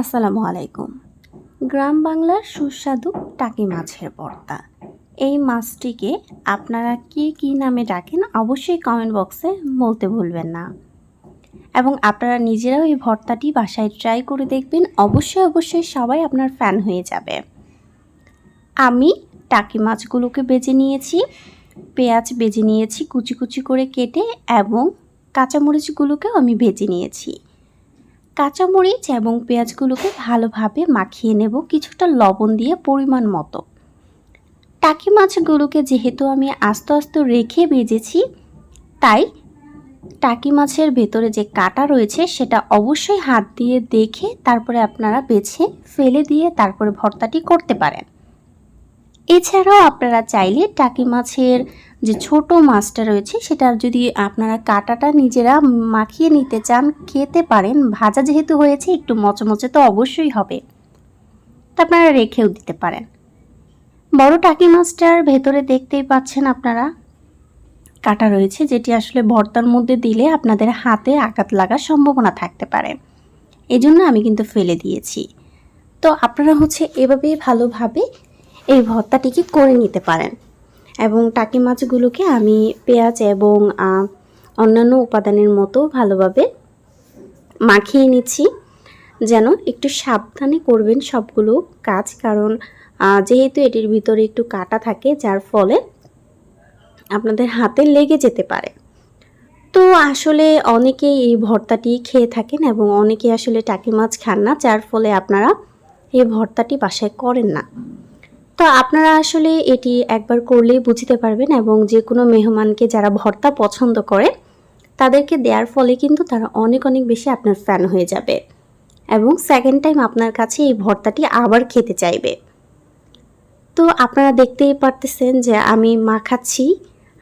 আসসালামু আলাইকুম। গ্রাম বাংলার সুস্বাদু টাকি মাছের ভর্তা। এই মাছটিকে আপনারা কি নামে ডাকেন অবশ্যই কমেন্ট বক্সে বলতে ভুলবেন না। এবং আপনারা নিজেরাও এই ভর্তাটি বাসায় ট্রাই করে দেখবেন। অবশ্যই সবাই আপনার ফ্যান হয়ে যাবে। আমি টাকি মাছগুলোকে বেজে নিয়েছি, পেঁয়াজ বেজে নিয়েছি কুচি করে কেটে, এবং কাঁচামরিচগুলোকেও আমি ভেজে নিয়েছি। কাঁচামরিচ এবং পেঁয়াজগুলোকে ভালোভাবে মাখিয়ে নেব কিছুটা লবণ দিয়ে পরিমাণ মতো। টাকি মাছগুলোকে যেহেতু আমি আস্তে রেখে ভেজেছি, তাই টাকি মাছের ভেতরে যে কাঁটা রয়েছে সেটা অবশ্যই হাত দিয়ে দেখে তারপরে আপনারা বেছে ফেলে দিয়ে তারপরে ভর্তাটি করতে পারেন। এছাড়াও আপনারা চাইলে টাকি মাছের যে ছোট মাছটা রয়েছে সেটার যদি আপনারা কাঁটাটা নিজেরা মাখিয়ে নিতে চান খেতে পারেন। ভাজা যেহেতু হয়েছে একটু মচমচে তো অবশ্যই হবে, তা আপনারা রেখেও দিতে পারেন। বড় টাকি মাছটার ভেতরে দেখতেই পাচ্ছেন আপনারা কাঁটা রয়েছে, যেটি আসলে ভর্তার মধ্যে দিলে আপনাদের হাতে আঘাত লাগার সম্ভাবনা থাকতে পারে, এজন্য আমি কিন্তু ফেলে দিয়েছি। তো আপনারা এভাবেই ভালোভাবে এই ভর্তাটিকে করে নিতে পারেন। এবং টাকি মাছগুলোকে আমি পেঁয়াজ এবং অন্যান্য উপাদানের মতো ভালোভাবে মাখিয়ে নিচ্ছি। যেন একটু সাবধানে করবেন সবগুলো কাজ, কারণ যেহেতু এটির ভিতরে একটু কাটা থাকে যার ফলে আপনাদের হাতে লেগে যেতে পারে। তো আসলে অনেকেই এই ভর্তাটি খেয়ে থাকেন এবং অনেকেই আসলে টাকি মাছ খান না, যার ফলে আপনারা এই ভর্তাটি বাসায় করেন না। তো আপনারা আসলে এটি একবার করলেই বুঝতে পারবেন, এবং যে কোনো মেহমানকে যারা ভর্তা পছন্দ করে তাদেরকে দেওয়ার ফলে কিন্তু তারা অনেক বেশি আপনার ফ্যান হয়ে যাবে এবং সেকেন্ড টাইম আপনার কাছে এই ভর্তাটি আবার খেতে চাইবে। তো আপনারা দেখতেই পারতেছেন যে আমি মাখাচ্ছি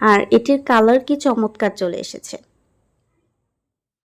আর এটির কালার কি চমৎকার চলে এসেছে।